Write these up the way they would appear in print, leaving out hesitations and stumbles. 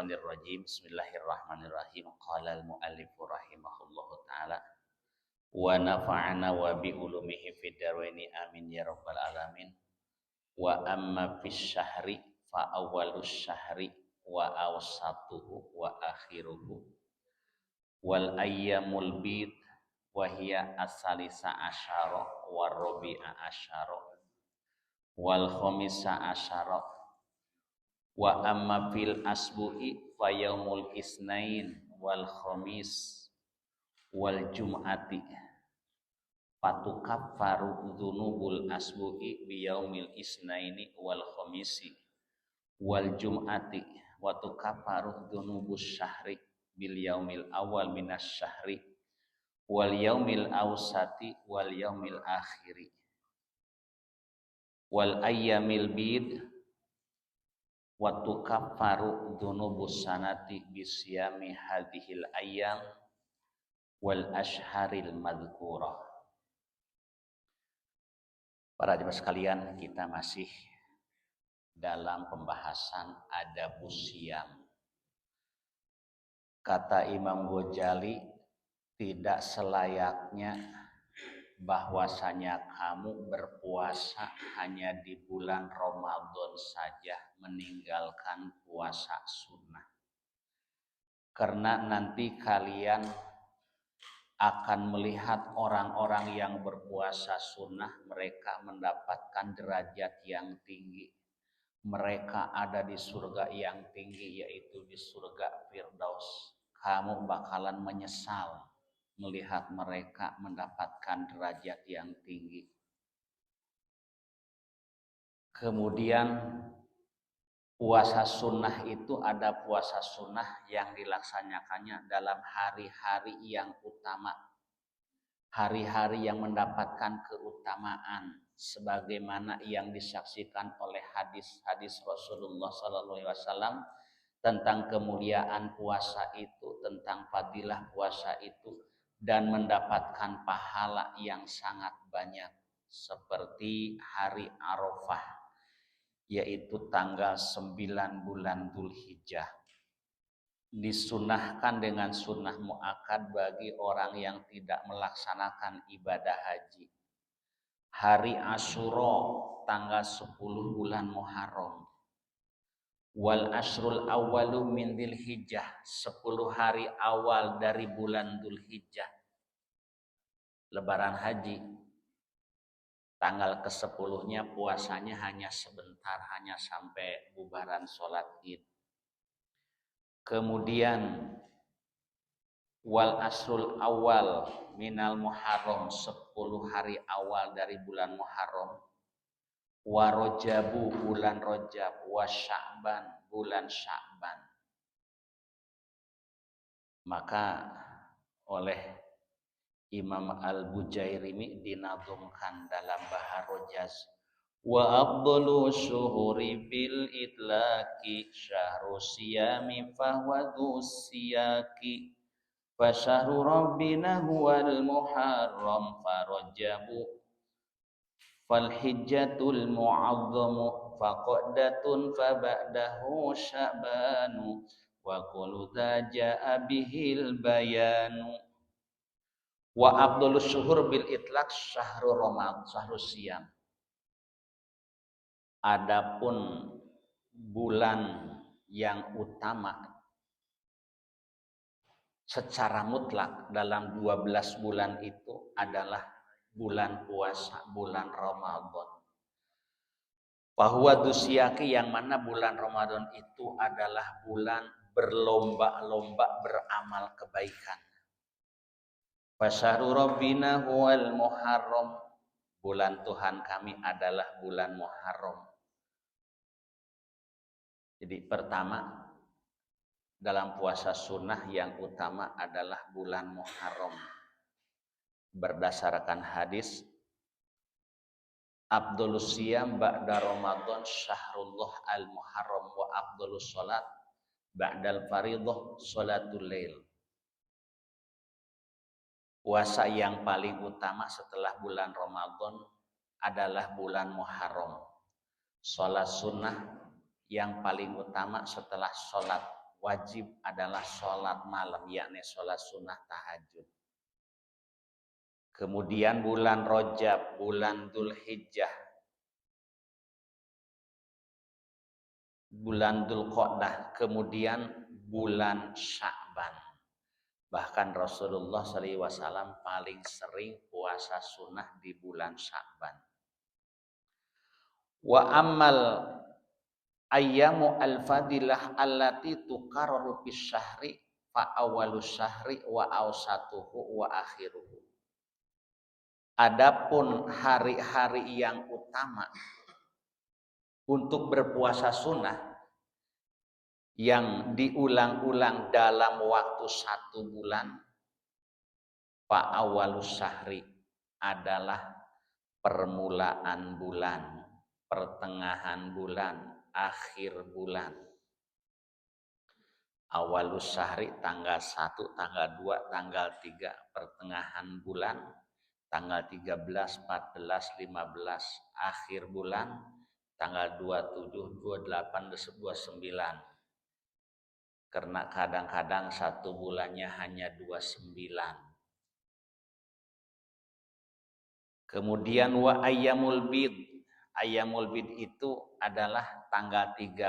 minasyaitonirrajim. Bismillahirrahmanirrahim. Qala al-mu'allif rahimahullahu taala wa nafa'ana wa bi ulumihi fid darwaini amin ya rabbal alamin. Wa amma fis syahri fa awwalus syahri wa awsatuhu wa akhiruhu wal ayyamul bid wa hiya as-salisa asyara wa rabi'a asyara wal khamisa asyara wa amma fil asbu'i fa yaumul isnain wal khamis wal jum'ati fatukaffaru dzunubul asbu'i bi yaumil isnaini wal khamisi wal jum'ati wa tukaffaru dzunubus syahri bil yaumil awal minas syahri wal yaumil awsati wal yaumil akhiri wal ayyamil bid wa tukaffaru dzunubus sanati bisyami hadhil ayyam wal ashharil madhkurah. Para jemaah sekalian, kita masih dalam pembahasan adabus syiyam. Kata Imam Ghazali, tidak selayaknya bahwasanya kamu berpuasa hanya di bulan Ramadan saja, meninggalkan puasa sunnah. Karena nanti kalian akan melihat orang-orang yang berpuasa sunnah, mereka mendapatkan derajat yang tinggi. Mereka ada di surga yang tinggi, yaitu di surga Firdaus. Kamu bakalan menyesal melihat mereka mendapatkan derajat yang tinggi. Kemudian puasa sunnah itu ada puasa sunnah yang dilaksanakannya dalam hari-hari yang utama. Hari-hari yang mendapatkan keutamaan sebagaimana yang disaksikan oleh hadis-hadis Rasulullah SAW tentang kemuliaan puasa itu, tentang fadilah puasa itu, dan mendapatkan pahala yang sangat banyak seperti hari Arafah, yaitu tanggal 9 bulan Dzulhijjah. Disunahkan dengan sunnah muakkad bagi orang yang tidak melaksanakan ibadah haji. Hari Asyura tanggal 10 bulan Muharram. Wal asrul awwalu min Dzulhijjah, 10 hari awal dari bulan Dzulhijjah. Lebaran haji tanggal ke-10-nya puasanya hanya sebentar, hanya sampai bubaran sholat Id. Kemudian wal asrul awal minal Muharram, 10 hari awal dari bulan Muharram. Wa Rajabu, bulan Rajab. Wa Sya'ban, bulan Sya'ban. Maka oleh Imam Al-Bujairimi dinazumkan dalam Bahar Rojaz, wa afdalu syuhuri bil itlaqi syahru siyami fahuwa dzus siyaqi fa syahru rabbina huwal muharram farajabu fal hijjatul mu'azzamu faqadatun fa ba'dahu sya'banu wa qulu ja'a bihil bayanu. Wa afdhalus syuhur bil itlaq syahrul Ramadan, syahrus siyam. Adapun bulan yang utama secara mutlak dalam 12 bulan itu adalah bulan puasa, bulan Ramadan. Bahwa dusyaki, yang mana bulan Ramadan itu adalah bulan berlomba-lomba beramal kebaikan. Fasyahru rabbina huwal muharram, bulan Tuhan kami adalah bulan Muharram. Jadi pertama, dalam puasa sunnah yang utama adalah bulan Muharram. Berdasarkan hadis, Abdulus siyam ba'da Ramadan syahrullah al-Muharram wa abdulus sholat ba'dal faridah sholatul lail. Puasa yang paling utama setelah bulan Ramadan adalah bulan Muharram. Sholat sunnah yang paling utama setelah sholat wajib adalah sholat malam, yakni sholat sunnah tahajud. Kemudian bulan Rajab, bulan Dzulhijjah, bulan Dzulqa'dah, kemudian bulan Sya'ban. Bahkan Rasulullah SAW paling sering puasa sunnah di bulan Sya'ban. Wa ammal ayyamu al-fadilah allati tuqarraru fis syahri fa awwalus syahri wa awsatuhu wa akhiruhu. Adapun hari-hari yang utama untuk berpuasa sunnah yang diulang-ulang dalam waktu 1 bulan, fa awwalus syahri adalah permulaan bulan, pertengahan bulan, akhir bulan. Awalus syahri tanggal 1, tanggal 2, tanggal 3, pertengahan bulan, tanggal 13, 14, 15, akhir bulan, tanggal 27, 28, 29. Karena kadang-kadang 1 bulannya hanya 29. Kemudian wa ayyamul bid. Ayyamul bid itu adalah tanggal 13,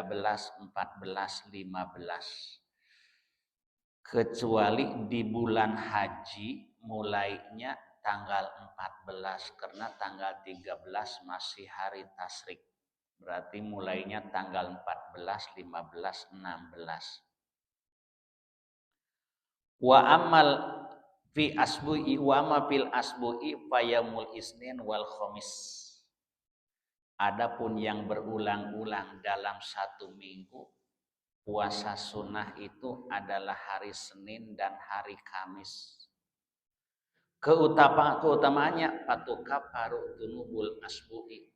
14, 15. Kecuali di bulan haji mulainya tanggal 14 karena tanggal 13 masih hari tasyrik. Berarti mulainya tanggal 14, 15, 16. Wa amal fi asbu'i wa ma fil asbu'i fayamul isnin wal khamis. Adapun yang berulang-ulang dalam 1 minggu, puasa sunnah itu adalah hari Senin dan hari Kamis. Keutamaannya patukafaru dzunubul asbu'i.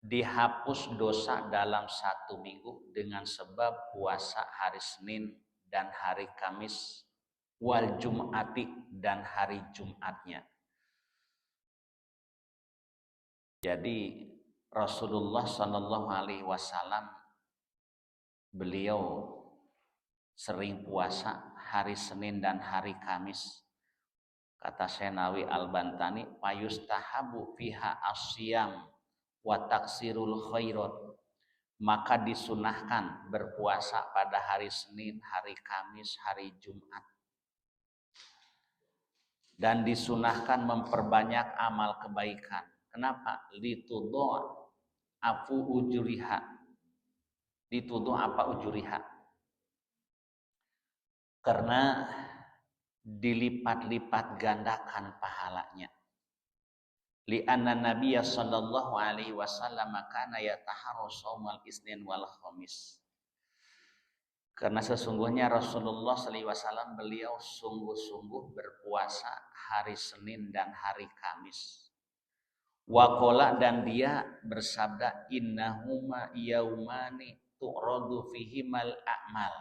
Dihapus dosa dalam 1 minggu dengan sebab puasa hari Senin dan hari Kamis, wal Jum'ati dan hari Jumatnya. Jadi Rasulullah Shallallahu Alaihi Wasallam beliau sering puasa hari Senin dan hari Kamis. Kata Senawi Al-Bantani, payustahabu fiha asyam wa taksirul khairat. Maka disunahkan berpuasa pada hari Senin, hari Kamis, hari Jumat. Dan disunahkan memperbanyak amal kebaikan. Kenapa? Litudho afu ujuriha. Litudho apa ujuriha? Karena dilipat-lipat gandakan pahalanya. Li'anna Nabiya sallallahu alaihi wasallam kana yataharru shaumal isnin wal khamis. Karena sesungguhnya Rasulullah sallallahu alaihi wasallam beliau sungguh-sungguh berpuasa hari Senin dan hari Kamis. Wa qala, dan dia bersabda, innahuma yaumani tu'radu fihimal a'mal.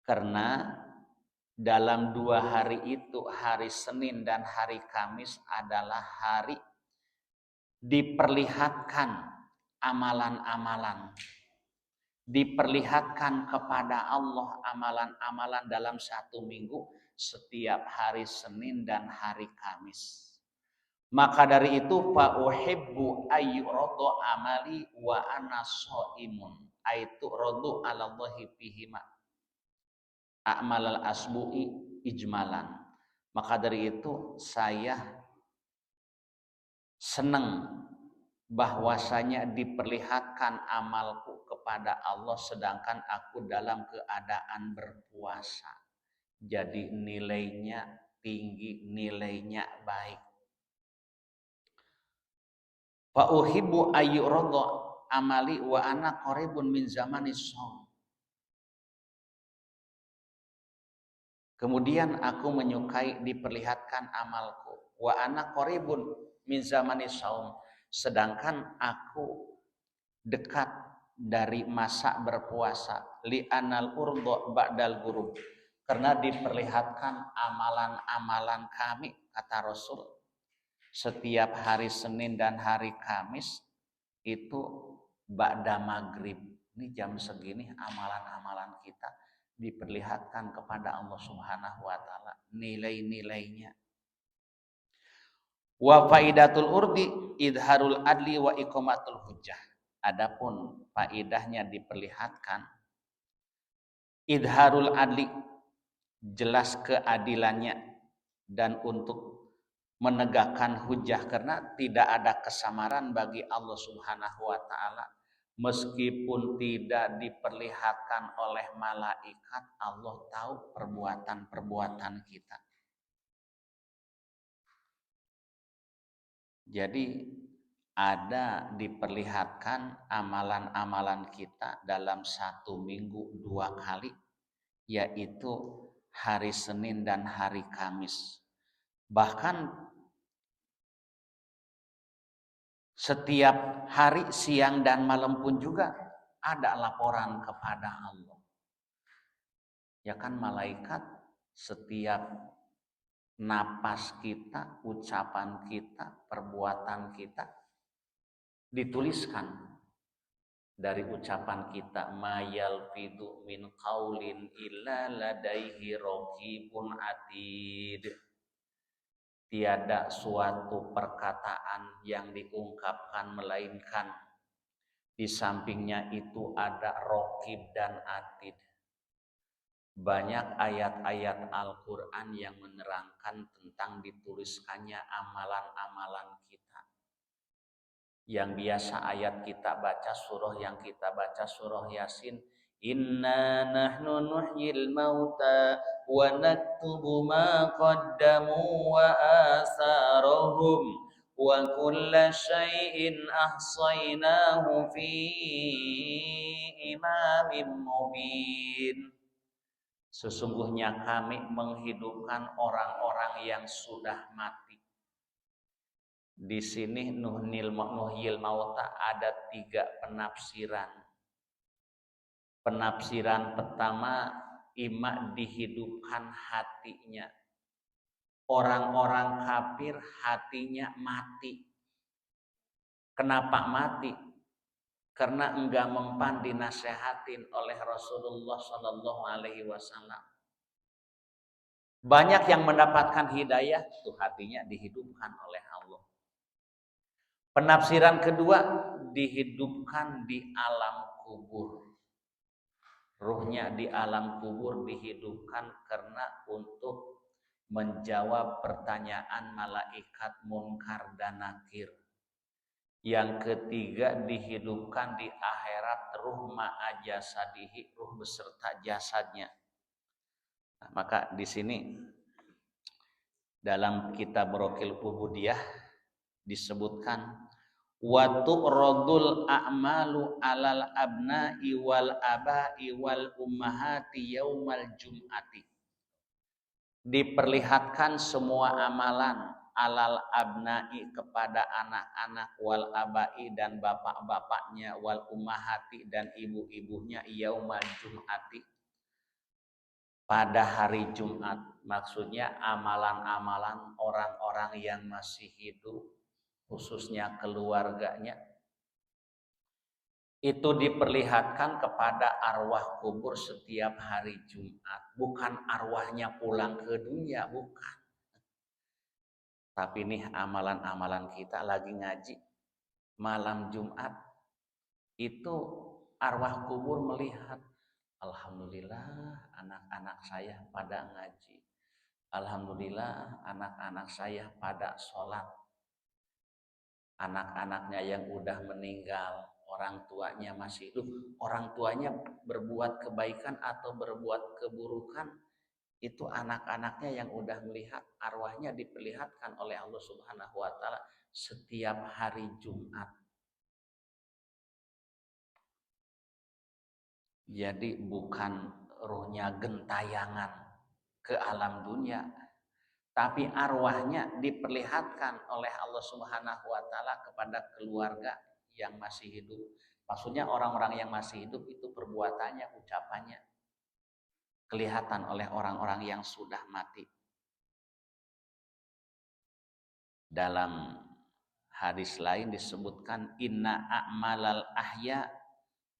Karena dalam 2 hari itu, hari Senin dan hari Kamis adalah hari diperlihatkan amalan-amalan. Diperlihatkan kepada Allah amalan-amalan dalam 1 minggu setiap hari Senin dan hari Kamis. Maka dari itu fa uhibbu ayyuradu amali wa ana shaimun. Aitu radu 'ala Allahi fihima a'malal asbu'i ijmalan. Maka dari itu saya senang bahwasanya diperlihatkan amalku kepada Allah sedangkan aku dalam keadaan berpuasa. Jadi nilainya tinggi, nilainya baik. Fa uhibbu ayyuradu amali wa ana qaribun min zamanis shaum. Kemudian aku menyukai diperlihatkan amalku. Wa ana qaribun min zamanis shaum. Sedangkan aku dekat dari masa berpuasa. Li anal urdu ba'dal ghurub. Karena diperlihatkan amalan-amalan kami, kata Rasul. Setiap hari Senin dan hari Kamis itu ba'da maghrib. Ini jam segini amalan-amalan kita diperlihatkan kepada Allah Subhanahu wa taala nilai-nilainya. Wa faidatul urdi idharul adli wa iqamatul hujjah. Adapun faidahnya diperlihatkan idharul adli, jelas keadilannya dan untuk menegakkan hujjah, karena tidak ada kesamaran bagi Allah Subhanahu wa taala. Meskipun tidak diperlihatkan oleh malaikat, Allah tahu perbuatan-perbuatan kita. Jadi ada diperlihatkan amalan-amalan kita dalam 1 minggu 2 kali, yaitu hari Senin dan hari Kamis. Bahkan setiap hari siang dan malam pun juga ada laporan kepada Allah. Ya kan, malaikat setiap napas kita, ucapan kita, perbuatan kita dituliskan. Dari ucapan kita, mayal fidu min qaulin illa ladaihi raqibun atid. Tiada suatu perkataan yang diungkapkan melainkan di sampingnya itu ada raqib dan atid. Banyak ayat-ayat Al-Quran yang menerangkan tentang dituliskannya amalan-amalan kita. Yang biasa ayat kita baca, surah yang kita baca, surah Yasin. Inna nahnu nuhyil mauta wa naktubu ma qaddamu wa asarahum wa kulla syai'in ahsaynahu fi imamin mubin. Sesungguhnya kami menghidupkan orang-orang yang sudah mati. Di sini nuhyil mauta ada 3 penafsiran. Penafsiran pertama, ima dihidupkan hatinya. Orang-orang kafir hatinya mati. Kenapa mati? Karena enggak mempan dinasehatin oleh Rasulullah Sallallahu Alaihi Wasallam. Banyak yang mendapatkan hidayah, tuh hatinya dihidupkan oleh Allah. Penafsiran kedua, dihidupkan di alam kubur. Ruhnya di alam kubur dihidupkan karena untuk menjawab pertanyaan malaikat Munkar dan Nakir. Yang ketiga, dihidupkan di akhirat ruh ma'a jasadihi, ruh beserta jasadnya. Nah, maka di sini dalam kitab Raqil Ubudiyah disebutkan wa tu'radul a'malu 'alal abna'i wal aba'i wal ummahati yaumal jum'ati. Diperlihatkan semua amalan alal abna'i kepada anak-anak, wal aba'i dan bapak-bapaknya, wal ummahati dan ibu-ibunya, yaumal jum'ati pada hari Jumat. Maksudnya amalan-amalan orang-orang yang masih hidup, khususnya keluarganya, itu diperlihatkan kepada arwah kubur setiap hari Jumat. Bukan arwahnya pulang ke dunia, bukan. Tapi nih amalan-amalan kita lagi ngaji malam Jumat, itu arwah kubur melihat, alhamdulillah anak-anak saya pada ngaji. Alhamdulillah anak-anak saya pada sholat. Anak-anaknya yang udah meninggal, orang tuanya masih hidup, orang tuanya berbuat kebaikan atau berbuat keburukan, itu anak-anaknya yang udah melihat, arwahnya diperlihatkan oleh Allah Subhanahu wa taala setiap hari Jumat. Jadi bukan ruhnya gentayangan ke alam dunia, tapi arwahnya diperlihatkan oleh Allah Subhanahu wa taala kepada keluarga yang masih hidup. Maksudnya orang-orang yang masih hidup itu perbuatannya, ucapannya kelihatan oleh orang-orang yang sudah mati. Dalam hadis lain disebutkan inna a'malal ahya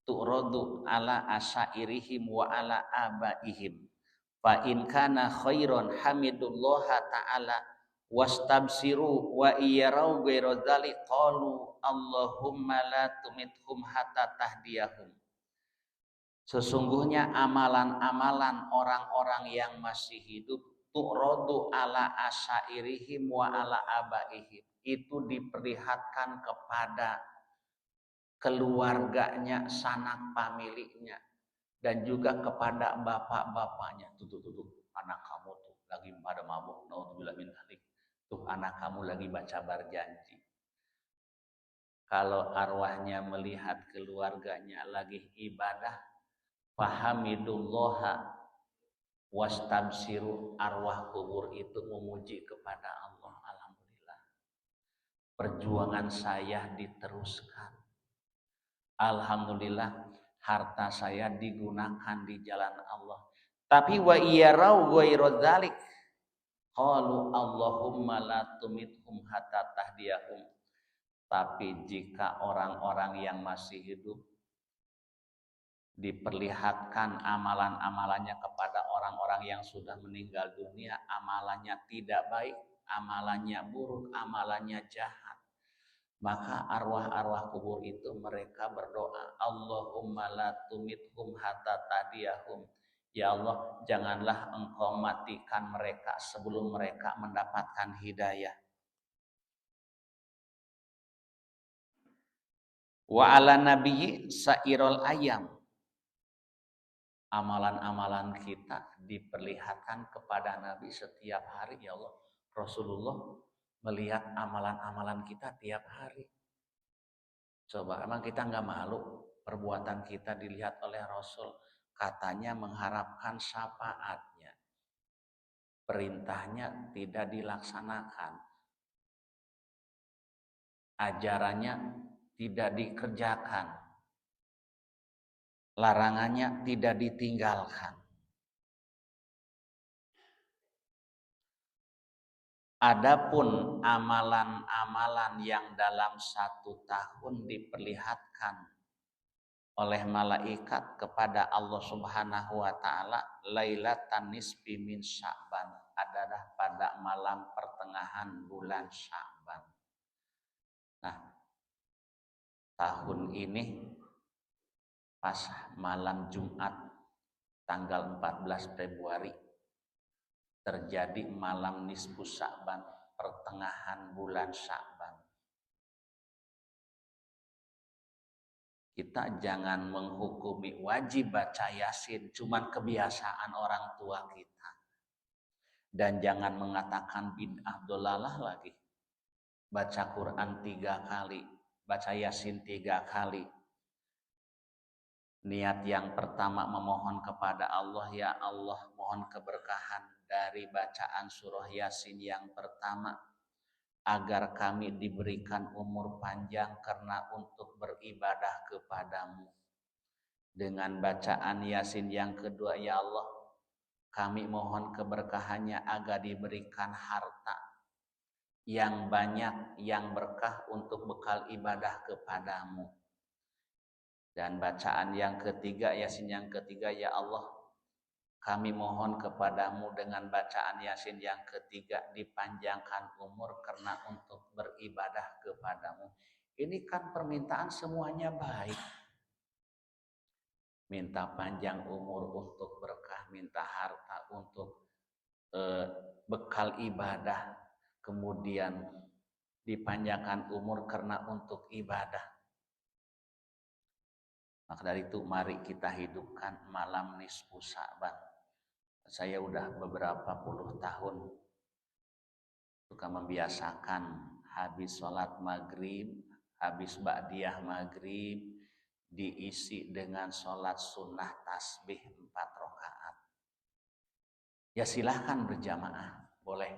tu'radu ala asyairihim wa ala abaihim fa in kana khairon hamidullaha ta'ala wastabsiru wa iyarau ghairu dzalik qalu Allahumma la tumithum hatta tahdiyahum. Sesungguhnya amalan-amalan orang-orang yang masih hidup tu'radu ala asyairihim wa ala abaihim, itu diperlihatkan kepada keluarganya, sanak pamiliknya, dan juga kepada bapak-bapaknya. Tuh, anak kamu tuh lagi pada mabuk, naudzubillah min dzalik. Tuh anak kamu lagi baca berjanji. Kalau arwahnya melihat keluarganya lagi ibadah, fahamidullaha wastabsiru, arwah kubur itu memuji kepada Allah, alhamdulillah, perjuangan saya diteruskan. Alhamdulillah, harta saya digunakan di jalan Allah. Tapi wa iyarau ghairu dzalik qalu Allahumma la tumithum hatta tahdiyahum. Tapi jika orang-orang yang masih hidup diperlihatkan amalan-amalannya kepada orang-orang yang sudah meninggal dunia, amalannya tidak baik, amalannya buruk, amalannya jahat, maka arwah-arwah kubur itu mereka berdoa, Allahumma la tumithum hatta tahdiyahum. Ya Allah, janganlah engkau matikan mereka sebelum mereka mendapatkan hidayah. Wa ala nabiyyi sairul ayam. Amalan-amalan kita diperlihatkan kepada Nabi setiap hari. Ya Allah, Rasulullah melihat amalan-amalan kita tiap hari. Coba, emang kita nggak malu perbuatan kita dilihat oleh Rasul? Katanya mengharapkan syafaatnya, perintahnya tidak dilaksanakan, ajarannya tidak dikerjakan, larangannya tidak ditinggalkan. Adapun amalan-amalan yang dalam 1 tahun diperlihatkan oleh malaikat kepada Allah Subhanahu wa taala, Lailatan nisfi min Sya'ban, adalah pada malam pertengahan bulan Sya'ban. Nah, tahun ini pas malam Jumat tanggal 14 Februari terjadi malam nisfu Sya'ban, pertengahan bulan Sya'ban. Kita jangan menghukumi wajib baca Yasin cuman kebiasaan orang tua kita. Dan jangan mengatakan bid'ah dolalah lagi. Baca Quran 3 kali, baca Yasin 3 kali. Niat yang pertama memohon kepada Allah, ya Allah, mohon keberkahan dari bacaan surah Yasin yang pertama, agar kami diberikan umur panjang karena untuk beribadah kepadamu. Dengan bacaan Yasin yang kedua, ya Allah, kami mohon keberkahannya agar diberikan harta yang banyak, yang berkah untuk bekal ibadah kepadamu. Dan bacaan yang ketiga, Yasin yang ketiga, ya Allah, kami mohon kepadamu dengan bacaan Yasin yang ketiga dipanjangkan umur karena untuk beribadah kepadamu. Ini kan permintaan semuanya baik. Minta panjang umur untuk berkah, minta harta untuk bekal ibadah, kemudian dipanjangkan umur karena untuk ibadah. Maka dari itu mari kita hidupkan malam nisfu Sya'ban. Saya udah beberapa puluh tahun suka membiasakan habis sholat maghrib, habis ba'diyah maghrib diisi dengan sholat sunnah tasbih 4 rakaat. Ya silahkan berjamaah, boleh.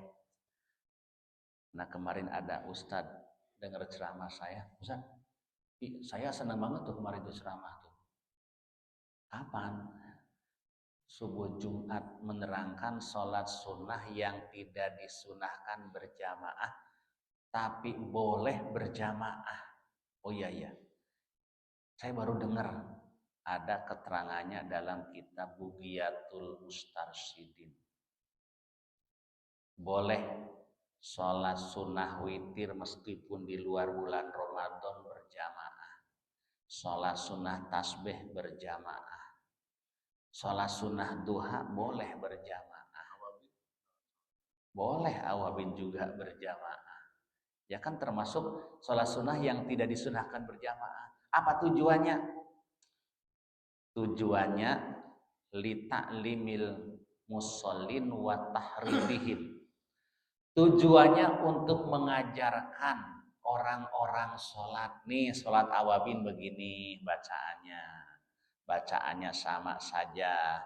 Nah kemarin ada Ustadz dengar ceramah saya, Ustadz, saya senang banget tuh kemarin itu ceramah tuh. Kapan? Subuh Jumat menerangkan sholat sunnah yang tidak disunahkan berjamaah, tapi boleh berjamaah. Oh iya, saya baru dengar. Ada keterangannya dalam kitab Bugiyatul Mustarsyidin. Boleh sholat sunnah witir meskipun di luar bulan Ramadan berjamaah. Sholat sunnah tasbih berjamaah. Sholat sunnah duha boleh berjamaah. Boleh awabin juga berjamaah. Ya kan termasuk sholat sunnah yang tidak disunahkan berjamaah. Apa tujuannya? Tujuannya lita'limil musallin wa tahridihim. Tujuannya untuk mengajarkan orang-orang sholat. Nih sholat awabin begini bacaannya. Bacaannya sama saja.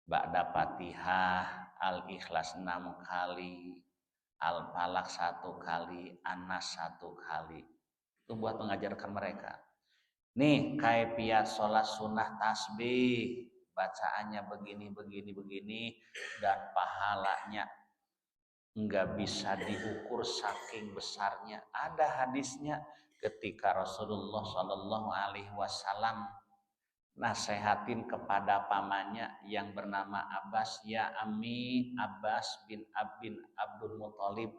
Ba'da Fatihah, Al-Ikhlas 6 kali, Al-Falaq 1 kali, An-Nas 1 kali. Itu buat mengajarkan mereka. Nih kaifiat sholat sunnah tasbih. Bacaannya begini, dan pahalanya enggak bisa diukur saking besarnya. Ada hadisnya ketika Rasulullah Shallallahu Alaihi Wasallam nasehatin kepada pamannya yang bernama Abbas, ya Ami Abbas bin Abdul Muthalib,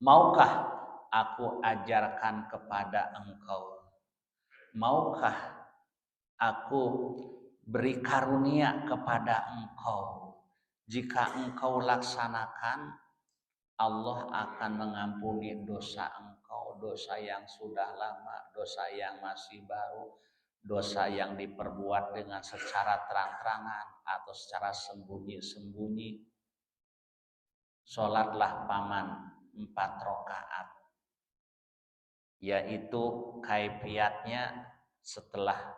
maukah aku ajarkan kepada engkau, maukah aku beri karunia kepada engkau, jika engkau laksanakan Allah akan mengampuni dosa engkau, dosa yang sudah lama, dosa yang masih baru, dosa yang diperbuat dengan secara terang-terangan atau secara sembunyi-sembunyi. Sholatlah paman 4 rakaat, yaitu kaifiatnya setelah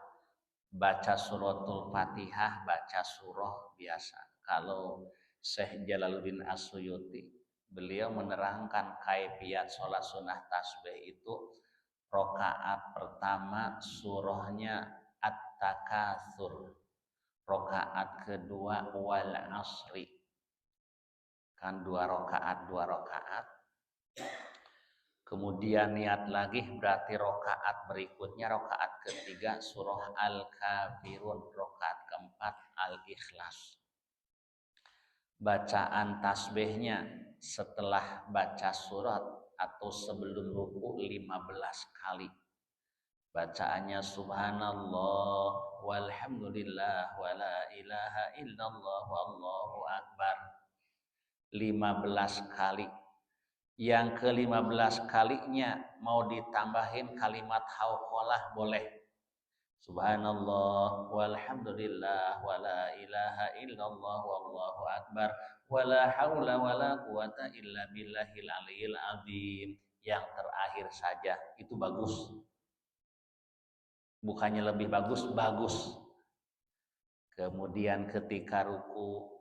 baca suratul Fatihah, baca surah biasa. Kalau Syekh Jalaluddin As-Suyuti, beliau menerangkan kaifiat sholat sunnah tasbih itu rakaat pertama surahnya At-Takatsur, rakaat kedua wal asri, kan 2 rakaat. Kemudian niat lagi berarti rakaat berikutnya, rakaat ketiga surah Al-Kafirun, rakaat keempat Al-Ikhlas. Bacaan tasbihnya setelah baca surat atau sebelum ruku 15 kali. Bacaannya subhanallah walhamdulillah wala ilaha illallah wallahu akbar 15 kali. Yang ke-15 kalinya mau ditambahin kalimat hauqalah boleh. Subhanallah walhamdulillah wala ilaha illallah wallahu akbar wala haula wala quwata illa billahil aliyil azim. Yang terakhir saja itu bagus. Bukannya lebih bagus, bagus. Kemudian ketika ruku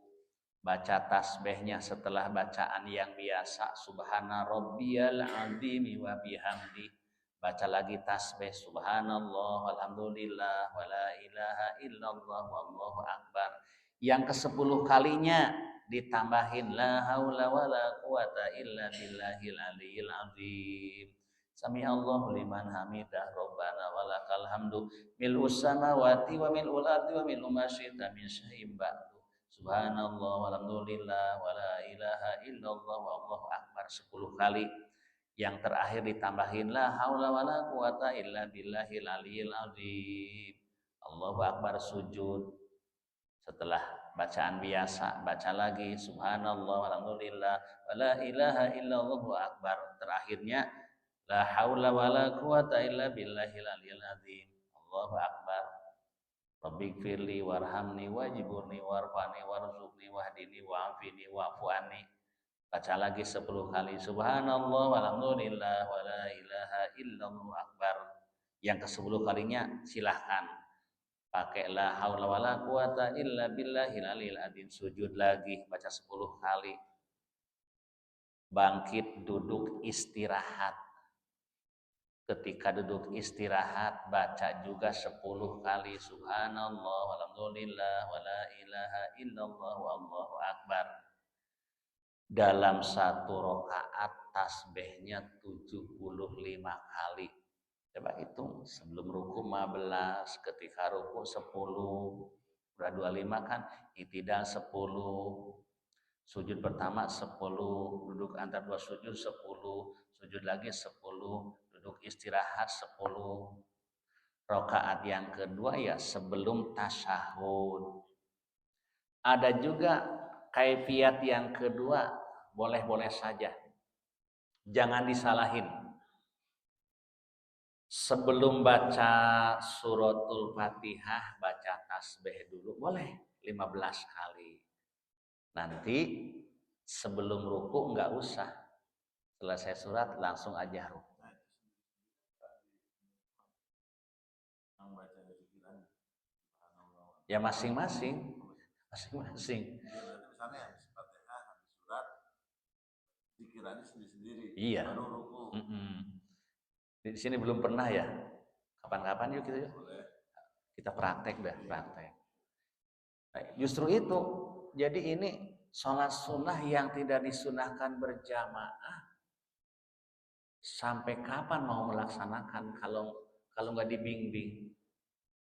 baca tasbihnya setelah bacaan yang biasa, subhana rabbiyal azimi wa bihamdi. Baca lagi tasbih subhanallah walhamdulillah wala ilaha illallah wallahu akbar. Yang ke-10 kalinya ditambahin la haula wala quwata illa billahil aliyil azim. Sami Allahu liman hamidah rabbana walakal hamdu mil'us samawati wa mil'ul ardi wa mil'u ma syi'ta min syai'in ba'du. Subhanallah walhamdulillah wala ilaha illallah wallahu akbar 10 kali. Yang terakhir ditambahin la haula wala quwata illa billahil aliyil azim. Allahu akbar sujud. Setelah bacaan biasa baca lagi subhanallah walhamdulillah wala ilaha illallah wallahu akbar. Terakhirnya la haula wala quwata illa billahil aliyil azim. Allahu akbar. Rabbighfirli warhamni wajburni warfani warzuqni wahdini wa'afini wa'fu anni. Baca lagi 10 kali subhanallah walhamdulillah wala ilaha illallah akbar. Yang ke-10 kalinya silahkan pakai la haula wala quwata illa billahil aliyil azim. Sujud lagi baca 10 kali. Bangkit duduk istirahat. Ketika duduk istirahat baca juga 10 kali subhanallah walhamdulillah wala ilaha illallah wallahu akbar. Dalam 1 rakaat tasbihnya 75 kali. Coba hitung, sebelum ruku 15, ketika ruku 10, udah 25 kan, i'tidal 10, sujud pertama 10, duduk antar dua sujud 10, sujud lagi 10, duduk istirahat 10. Rakaat yang kedua ya sebelum tasyahud. Ada juga kaifiat yang kedua, boleh-boleh saja. Jangan disalahin. Sebelum baca suratul Fatihah, baca tasbih dulu, boleh 15 kali. Nanti sebelum ruku enggak usah. Selesai surat langsung aja ruku. Ya masing-masing. Masing-masing. Misalnya habis Fatihah, habis surat, pikirannya sendiri-sendiri. Iya. Baru ruku. Di sini belum pernah ya. Kapan-kapan yuk kita yuk. Boleh. Kita praktek dah, praktek. Nah, justru itu. Jadi ini sholat sunnah yang tidak disunahkan berjamaah. Sampai kapan mau melaksanakan kalau nggak dibimbing?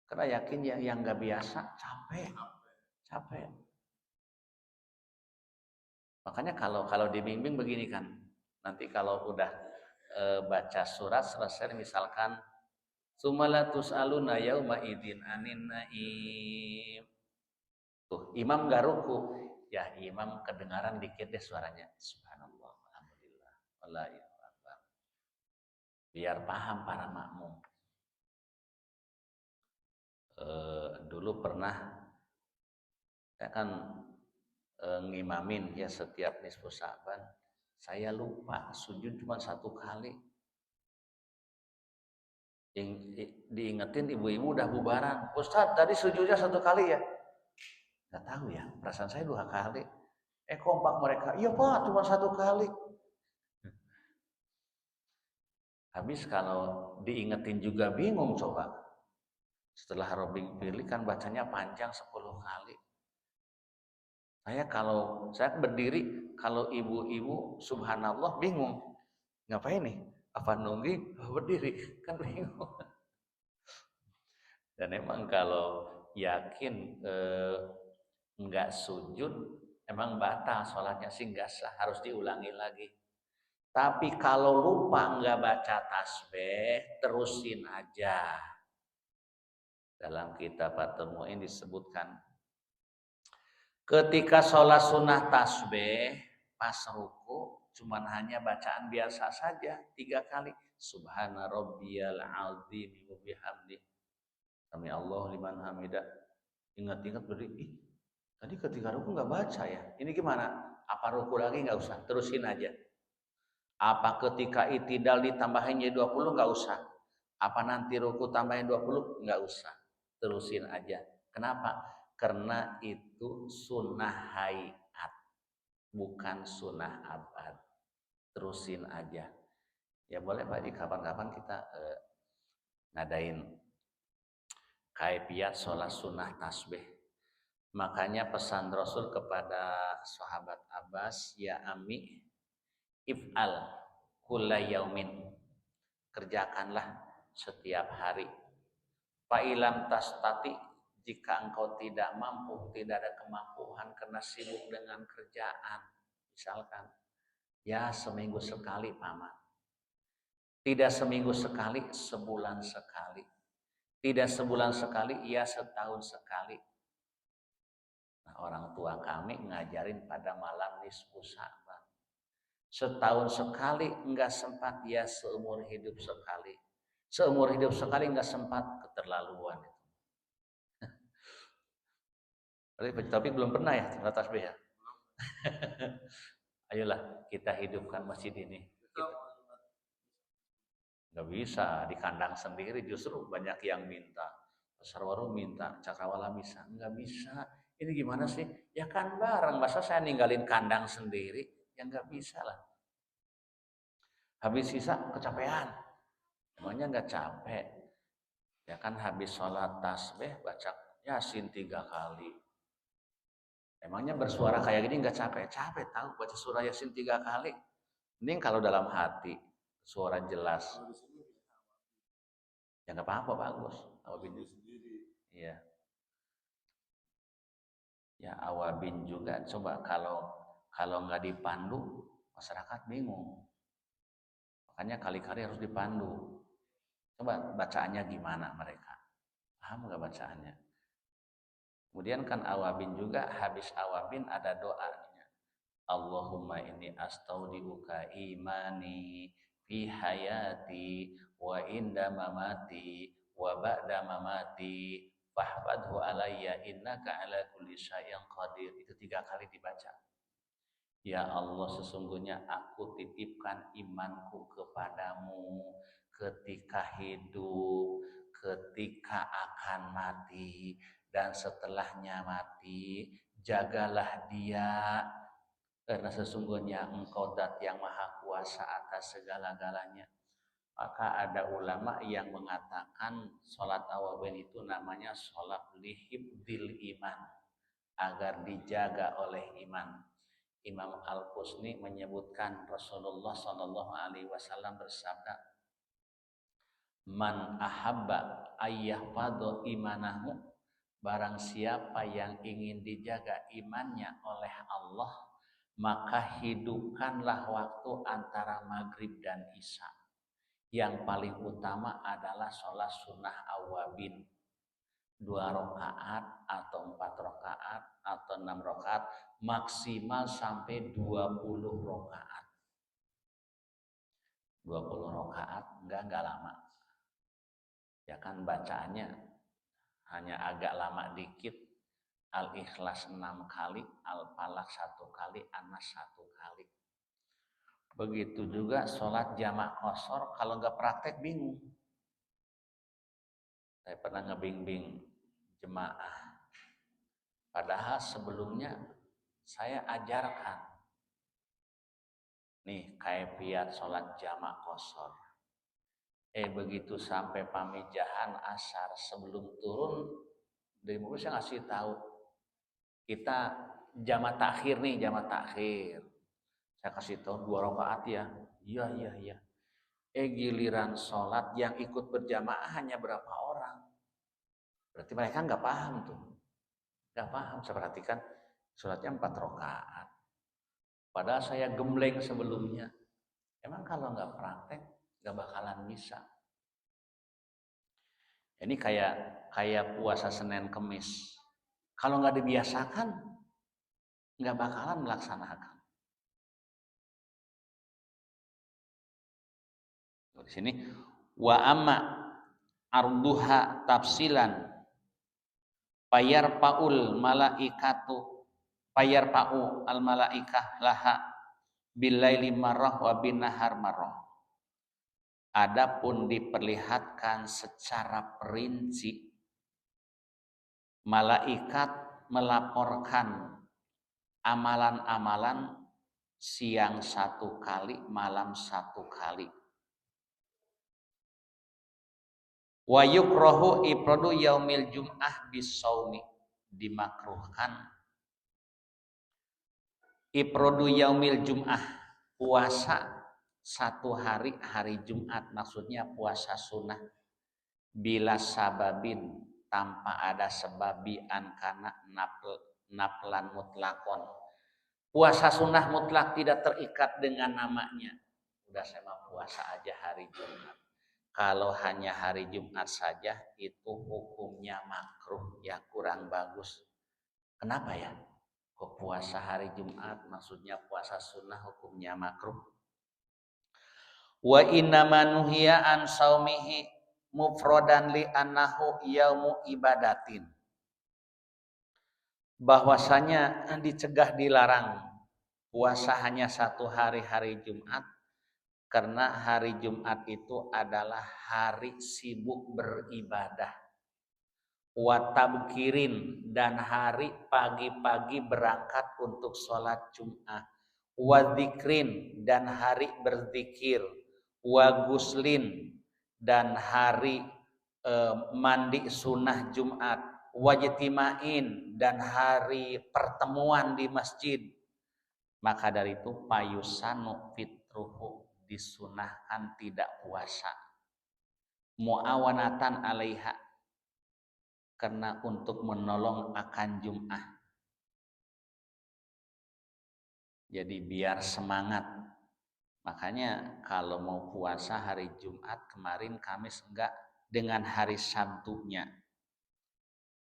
Karena yakin yang nggak biasa capek. Makanya kalau dibimbing begini kan. Nanti kalau udah baca surat selesai misalkan sumalatus aluna yauma idzin anin naim. Tuh, imam enggak ruku. Ya, imam kedengaran dikit deh suaranya. Subhanallah, alhamdulillah, wala ilaha illallah. Biar paham para makmum. Dulu pernah saya kan ngimamin ya setiap nisfu Sa'ban. Saya lupa sujud cuma 1 kali. Diingetin ibu-ibu udah bubaran. Ustaz tadi sujudnya 1 kali ya? Nggak tahu ya, perasaan saya 2 kali. Kompak mereka, iya Pak cuma 1 kali. Habis kalau diingetin juga bingung coba. Setelah Robin pilih kan bacanya panjang 10 kali. Saya berdiri, kalau ibu-ibu subhanallah bingung. Ngapain nih? Apa nunggu? Berdiri, kan bingung. Dan emang kalau yakin enggak sujud, emang batal sholatnya sih enggak sah, harus diulangi lagi. Tapi kalau lupa enggak baca tasbih, terusin aja. Dalam kitab At-Tamu'in disebutkan, ketika sholat sunnah tasbih, pas ruku, cuman hanya bacaan biasa saja 3 kali. Subhana rabbiyal azim wa bihamdi. Sami Allah liman hamidah. Ingat-ingat berdiri. Tadi ketika ruku nggak baca ya. Ini gimana? Apa ruku lagi nggak usah? Terusin aja. Apa ketika itidal ditambahin jadi 20 nggak usah? Apa nanti ruku tambahin 20? Nggak usah. Terusin aja. Kenapa? Karena itu sunnah hayat, bukan sunnah abad. Terusin aja. Ya boleh Pak, di kapan-kapan kita ngadain kaifiat sholat sunnah tasbih. Makanya pesan Rasul kepada sahabat Abbas, ya ami, if'al kulla yaumin. Kerjakanlah setiap hari. Fa'ilam tastati, jika engkau tidak mampu, tidak ada kemampuan karena sibuk dengan kerjaan. Misalkan, ya seminggu sekali paman. Tidak seminggu sekali, sebulan sekali. Tidak sebulan sekali, ya setahun sekali. Nah, orang tua kami ngajarin pada malam nisfu Sa'ban. Setahun sekali enggak sempat, ya seumur hidup sekali. Seumur hidup sekali enggak sempat, keterlaluan. Tapi belum pernah ya sholat tasbih ya. Ayolah kita hidupkan masjid ini. Nggak bisa di kandang sendiri, justru banyak yang minta. Pasar Warung minta, Cakrawala bisa, nggak bisa. Ini gimana sih? Ya kan bareng, masa saya ninggalin kandang sendiri? Ya nggak bisa lah. Habis sisa kecapean, emangnya nggak capek? Ya kan habis sholat tasbih baca Yasin 3 kali. Emangnya bersuara kayak gini nggak capek? Capek tahu baca surah Yasin 3 kali. Mending kalau dalam hati suara jelas. Ya nggak apa-apa, bagus. Awabin sendiri. Iya. Ya awabin juga. Coba kalau nggak dipandu, masyarakat bingung. Makanya kali-kali harus dipandu. Coba bacaannya gimana mereka? Paham nggak bacaannya? Kemudian kan awabin juga, habis awabin ada doanya. Allahumma inni astaudiuka imani fi hayati wa inda mamati wa ba'da mamati fahfadhu alayya innaka ala kulli syai'in qadir. Itu 3 kali dibaca. Ya Allah, sesungguhnya aku titipkan imanku kepadamu ketika hidup, ketika akan mati, dan setelahnya mati. Jagalah dia, karena sesungguhnya Engkau Zat yang Maha Kuasa atas segala-galanya. Maka ada ulama yang mengatakan sholat awabin itu namanya sholat lihibdil iman, agar dijaga oleh iman. Imam Al-Qusni menyebutkan Rasulullah Shallallahu Alaihi Wasallam bersabda, "Man ahabba ayyahfadhu imanahu, barang siapa yang ingin dijaga imannya oleh Allah, maka hidupkanlah waktu antara maghrib dan isya. Yang paling utama adalah sholat sunnah awabin, 2 rakaat atau 4 rakaat atau 6 rakaat, maksimal sampai 20 rakaat. 20 rakaat enggak lama. Ya kan bacaannya hanya agak lama dikit. Al-Ikhlas 6 kali, Al-Falaq 1 kali, An-Nas 1 kali. Begitu juga sholat jamak qashar, kalau nggak praktek bingung. Saya pernah ngebimbing jemaah. Padahal sebelumnya saya ajarkan nih kaifiat sholat jamak qashar. Begitu sampai pamijahan asar, sebelum turun dari mobil saya ngasih tahu, kita jamak takhir nih, jamak takhir. Saya kasih tahu 2 rakaat ya. Iya. Giliran sholat yang ikut berjamaah hanya berapa orang? Berarti mereka nggak paham tuh. Nggak paham. Saya perhatikan sholatnya 4 rakaat. Padahal saya gembleng sebelumnya. Emang kalau nggak praktek nggak bakalan bisa. Ini kayak puasa Senin Kemis. Kalau nggak dibiasakan, nggak bakalan melaksanakan. Di sini wa amma arduha tafsilan payarpa'u al malaikah laha billaili marrah wa bin nahar marrah. Adapun diperlihatkan secara perinci, malaikat melaporkan amalan-amalan siang 1 kali, malam 1 kali. Wa yukrahu ifradu yaumil jum'ah bisaumi, dimakruhkan ifradu yaumil jum'ah, puasa 1 hari Jumat, maksudnya puasa sunnah, bila sababin, tanpa ada sebabian, karena naflan mutlakon. Puasa sunnah mutlak tidak terikat dengan namanya. Udah saya mau puasa aja hari Jumat. Kalau hanya hari Jumat saja itu hukumnya makruh, ya kurang bagus. Kenapa ya? Kok puasa hari Jumat, maksudnya puasa sunnah, hukumnya makruh? Wa innama nuhiya an saumihi mufrodan li annahu yaumu ibadatin. Bahwasanya dicegah, dilarang puasa hanya 1 hari Jumat, karena hari Jumat itu adalah hari sibuk beribadah. Wa tabkirin, dan hari pagi-pagi berangkat untuk sholat Jumat. Wa dzikrin, dan hari berzikir. Wa guslin, dan hari mandi sunnah Jumat. Wajtimain, dan hari pertemuan di masjid. Maka dari itu payusanu fitruhu, disunahkan tidak puasa. muawanatan alaiha, karena untuk menolong akan Jum'ah. Jadi biar semangat. Makanya kalau mau puasa hari Jumat, kemarin Kamis enggak, dengan hari Sabtunya.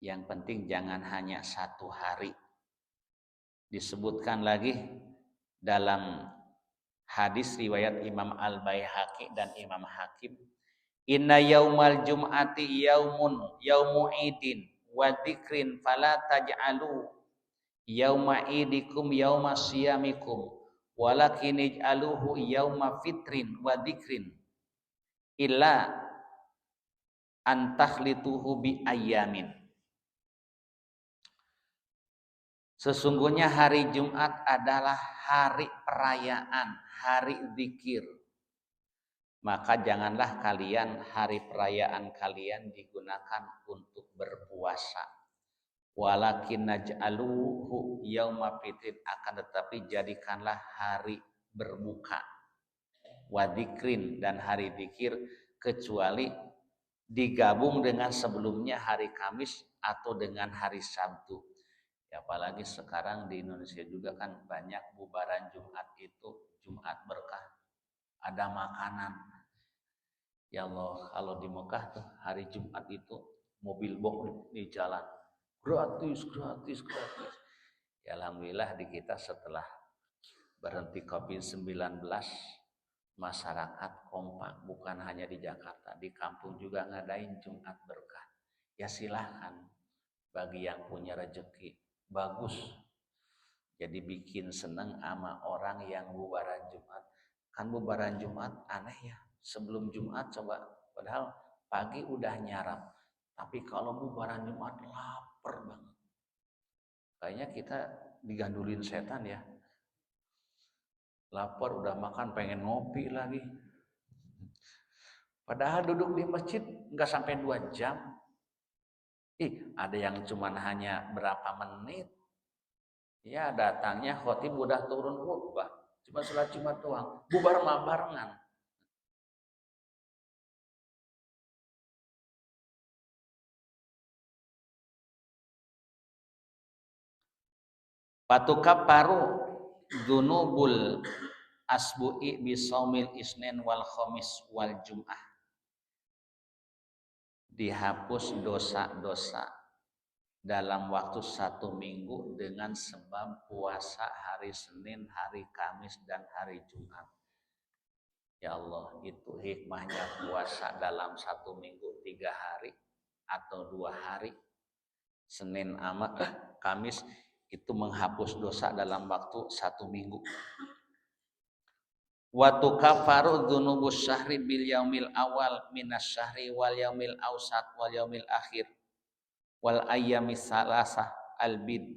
Yang penting jangan hanya satu hari. Disebutkan lagi dalam hadis riwayat Imam Al-Baihaqi dan Imam Hakim, inna yaumal jum'ati yaumu idin wa dzikrin fala taj'alu yauma idikum yauma siyamikum walakin ij'aluhu yauma fitrin wa dzikrin illa antakhlituhu bi ayyamin. Sesungguhnya hari Jumat adalah hari perayaan, hari zikir. Maka janganlah kalian hari perayaan kalian digunakan untuk berpuasa. Walakin naj'aluhu yauma fitrin, akan tetapi jadikanlah hari berbuka. Wa dzikrin, dan hari zikir, kecuali digabung dengan sebelumnya hari Kamis atau dengan hari Sabtu. Ya, apalagi sekarang di Indonesia juga kan banyak bubaran Jumat itu Jumat berkah, ada makanan. Ya Allah, kalau di Mekah tuh hari Jumat itu mobil box di jalan gratis. Ya, alhamdulillah di kita setelah berhenti COVID-19 masyarakat kompak, bukan hanya di Jakarta, di kampung juga ngadain Jumat berkah. Ya silahkan, bagi yang punya rezeki bagus. Jadi bikin seneng sama orang yang bubaran Jumat. Kan bubaran Jumat aneh ya. Sebelum Jumat coba, padahal pagi udah nyarap. Tapi kalau bubaran Jumat lapar banget. Kayaknya kita digandulin setan ya. Lapar udah makan pengen ngopi lagi. Padahal duduk di masjid nggak sampai 2 jam. Ada yang cuman hanya berapa menit. Ya datangnya khotib udah turun khutbah, cuma sholat Jumat doang, bubar mah barengan. Patukapparu dzunubul asbu'i bisaumil isnin wal khamis wal jum'ah. Dihapus dosa-dosa dalam waktu 1 minggu dengan sebab puasa hari Senin, hari Kamis, dan hari Jumat. Ya Allah, itu hikmahnya puasa dalam 1 minggu 3 hari atau 2 hari. Senin sama Kamis itu menghapus dosa dalam waktu 1 minggu. Wa tukaffaru dzunubus syahri bil yaumil awal minas syahri wal yaumil awsat wal yaumil akhir wal ayyamis salasah albid.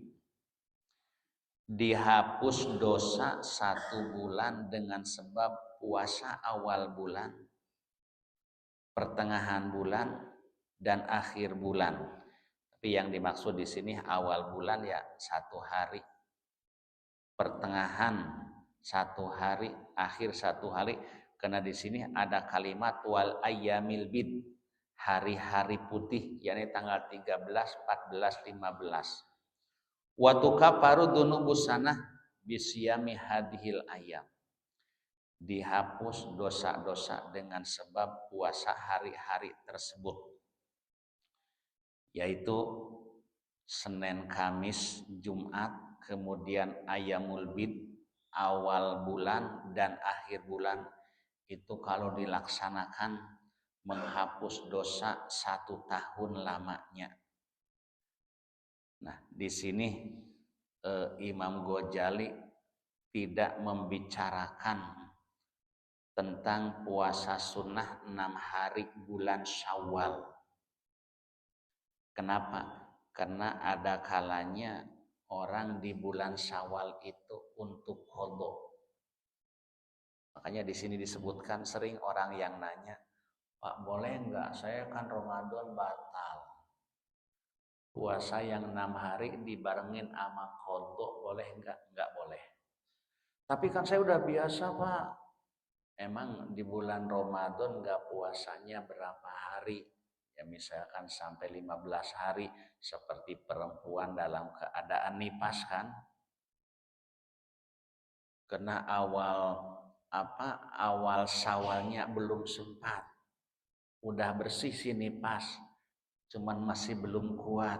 Dihapus dosa 1 bulan dengan sebab puasa awal bulan, pertengahan bulan, dan akhir bulan. Tapi yang dimaksud di sini awal bulan ya 1 hari, pertengahan 1 hari, akhir 1 hari. Karena di sini ada kalimat wal ayyamil bid, hari-hari putih, yakni tanggal 13, 14, 15. Wa tukaffaru dzunubus sanah bisyami hadhil ayyam. Dihapus dosa-dosa dengan sebab puasa hari-hari tersebut, yaitu Senin, Kamis, Jumat, kemudian Ayyamul Bid, awal bulan dan akhir bulan. Itu kalau dilaksanakan menghapus dosa 1 tahun lamanya. Nah, di sini Imam Ghazali tidak membicarakan tentang puasa sunnah 6 hari bulan Syawal. Kenapa? Karena ada kalanya orang di bulan Syawal itu untuk qadha. Makanya di sini disebutkan sering orang yang nanya, Pak boleh enggak, saya kan Ramadan batal. Puasa yang 6 hari dibarengin sama qadha boleh enggak? Enggak boleh. Tapi kan saya udah biasa Pak. emang di bulan Ramadan nggak puasanya berapa hari? Ya misalkan sampai 15 hari seperti perempuan dalam keadaan nifas kan? Karena awal sawalnya belum sempat. Udah bersih sih nifas, cuman masih belum kuat.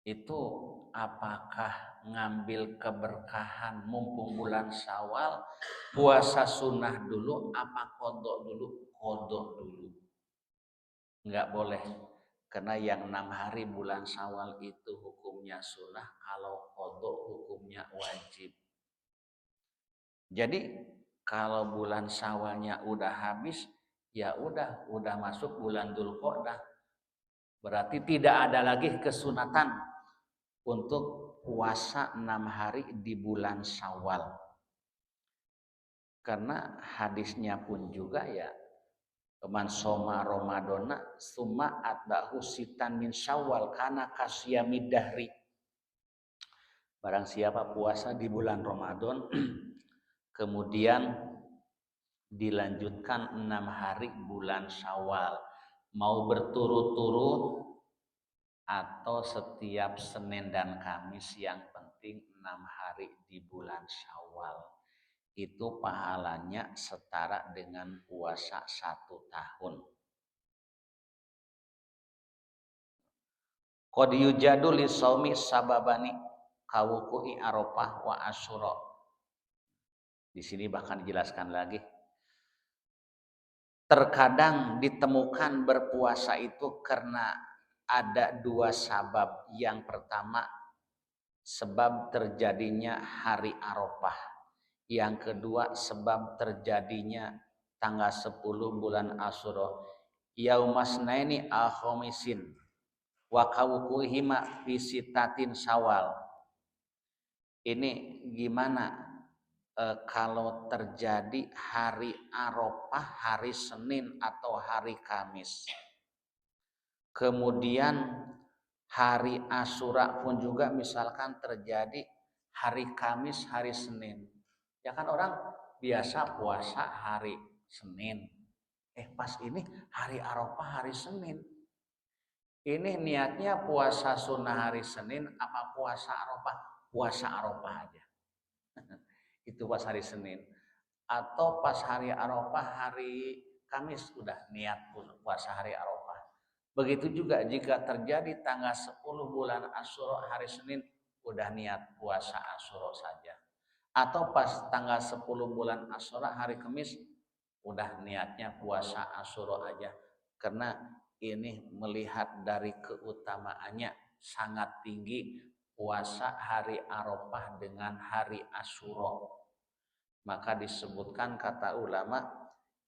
Itu apakah ngambil keberkahan mumpung bulan Syawal, puasa sunnah dulu apa kodok dulu? Kodok dulu. Enggak boleh. Karena yang 6 hari bulan Syawal itu hukumnya sunnah, kalau kodok hukumnya wajib. Jadi kalau bulan Syawalnya udah habis, ya udah masuk bulan Dzulqa'dah. Berarti tidak ada lagi kesunatan untuk puasa 6 hari di bulan Syawal. Karena hadisnya pun juga ya, man soma Ramadana summa atba'hu sitan min Syawal kana kasyamid dahri. Barang siapa puasa di bulan Ramadan kemudian dilanjutkan 6 hari bulan Syawal, mau berturut-turut atau setiap Senin dan Kamis, yang penting 6 hari di bulan Syawal. Itu pahalanya setara dengan puasa 1 tahun. Qad yujadu li shaumi sababani kawuqi Arafah wa Asyura. Di sini bahkan dijelaskan lagi. Terkadang ditemukan berpuasa itu karena ada 2 sabab. Yang pertama, sebab terjadinya hari Arafah. Yang kedua, sebab terjadinya tanggal 10 bulan Asyura. Yaumasnaini al-khamisin wa kawukuhima fi sitatin Syawal. Ini gimana kalau terjadi hari Arafah, hari Senin atau hari Kamis. Kemudian hari Asyura pun juga misalkan terjadi hari Kamis, hari Senin. Ya kan orang biasa puasa hari Senin. Pas ini hari Arafah hari Senin. Ini niatnya puasa sunnah hari Senin apa puasa Arafah? Puasa Arafah aja. Itu pas hari Senin. Atau pas hari Arafah hari Kamis udah niat puasa hari Arafah. Begitu juga jika terjadi tanggal 10 bulan Asyura hari Senin, udah niat puasa Asyura saja. Atau pas tanggal 10 bulan Asyura hari Kamis, udah niatnya puasa Asyura aja. Karena ini melihat dari keutamaannya sangat tinggi puasa hari Arafah dengan hari Asyura. Maka disebutkan kata ulama,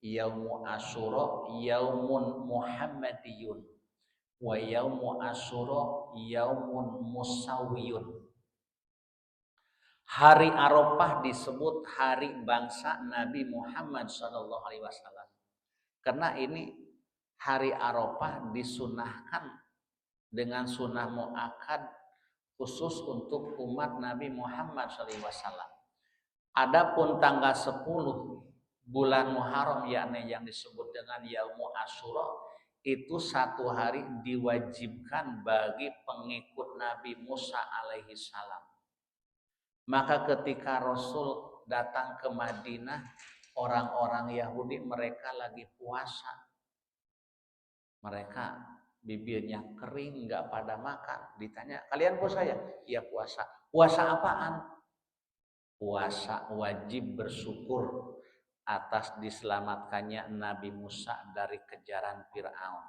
Yaumu Asyura yaumun Muhammadiyun wa yaumu Asyura yaumun musawiyun. Hari Arafah disebut hari bangsa Nabi Muhammad SAW. Karena ini hari Arafah disunahkan dengan sunnah muakkad khusus untuk umat Nabi Muhammad SAW. Adapun tanggal 10 bulan Muharram yakni yang disebut dengan Yaumu Asyura, itu 1 hari diwajibkan bagi pengikut Nabi Musa alaihi salam. Maka ketika Rasul datang ke Madinah, orang-orang Yahudi mereka lagi puasa. Mereka bibirnya kering, nggak pada makan. Ditanya, kalian puasa ya? Iya puasa. Puasa apaan? Puasa wajib bersyukur atas diselamatkannya Nabi Musa dari kejaran Fir'aun.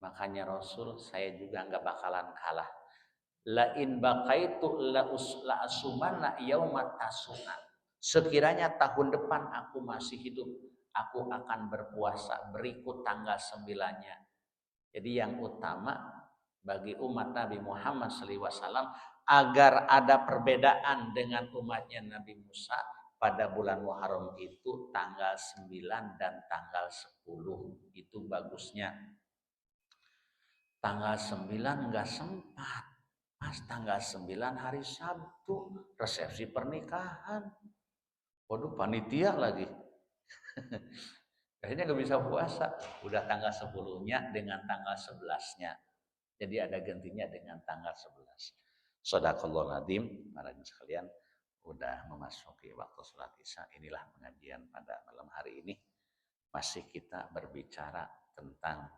Makanya Rasul, saya juga nggak bakalan kalah. La in baqaitu la asumanna yauma tasu'a. Sekiranya tahun depan aku masih hidup, aku akan berpuasa berikut tanggal 9-nya. Jadi yang utama bagi umat Nabi Muhammad SAW agar ada perbedaan dengan umatnya Nabi Musa, pada bulan Muharram itu tanggal 9 dan tanggal 10. Itu bagusnya. Tanggal 9 nggak sempat. Pas tanggal 9 hari Sabtu, resepsi pernikahan. Waduh, panitia lagi. Akhirnya nggak bisa puasa. Udah tanggal 10-nya dengan tanggal 11-nya. Jadi ada gantinya dengan tanggal 11. Shadaqallahul adzim, para sekalian, udah memasuki waktu sholat Isya. Inilah pengajian pada malam hari ini. Masih kita berbicara tentang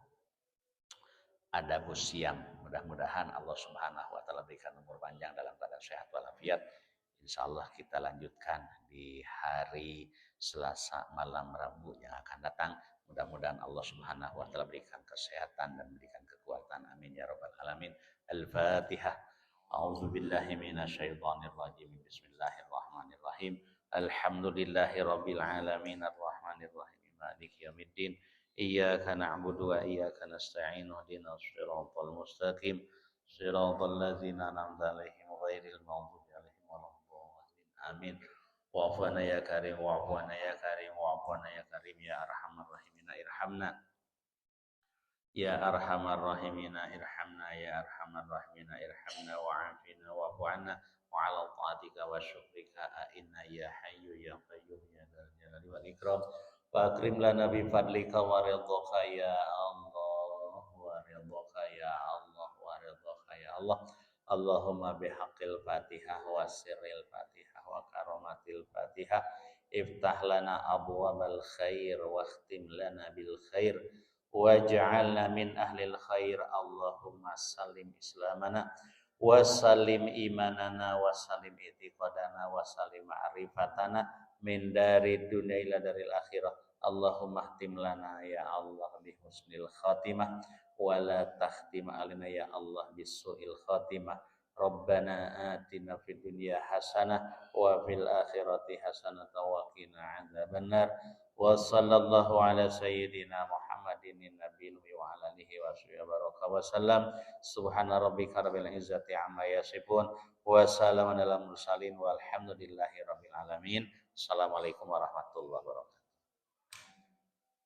adabus siam. Mudah-mudahan Allah Subhanahu wa taala berikan umur panjang dalam keadaan sehat walafiat. Insyaallah kita lanjutkan di hari Selasa malam Rabu yang akan datang. Mudah-mudahan Allah Subhanahu wa taala berikan kesehatan dan berikan kekuatan. Amin ya rabbal alamin. Al-Fatihah. A'udzu billahi minasyaitonir rajim. Bismillahirrahmanirrahim. Alhamdulillahirabbil alamin arrahmanir rahim maliki yaumiddin. Iyyaka na'budu wa iyyaka nasta'in ihdinas siratal mustaqim siratal ladzina an'amta 'alaihim ghairil maghdubi 'alaihim waladdallin. Amin. Wa'fu 'anna ya karim wa'fu 'anna ya karim wa'fu 'anna ya karim ya arhamar rahimin irhamna ya arhamar rahimin irhamna ya arhamar rahimin irhamna wa'afina wa'fu 'anna wa 'ala ta'atika wa syukrika inna ya hayyu ya qayyum ya dzal jalali wal ikram. Fakrim lana bi fadlika wa ridhaka ya Allah wa ridhaka ya Allah wa ridhaka ya Allah. Allahumma bihaqqil Fatihah wa sirril Fatihah wa karamatil Fatihah iftah lana abwabal khair wa khtim lana bil khair waj'alna min ahlil khair. Allahumma salim islamana wa salim imanana wa salim itiqadana wa salim ma'rifatana min dari dunia ila daril akhirah. Allahumma khtim lana ya Allah bi husnil khatimah wa la takhtim alina ya Allah bisu'il khatimah. Rabbana atina fid dunya hasanah wa fil akhirati hasanah wa qina adzabannar. Wa sallallahu ala sayyidina Muhammadin nabiyil wa ala alihi wa sahbihi baraka wa sallam. Subhana rabbika rabbil izzati amma yasifun wa salamun alal mursalin walhamdulillahi rabbil alamin. Assalamualaikum warahmatullahi wabarakatuh.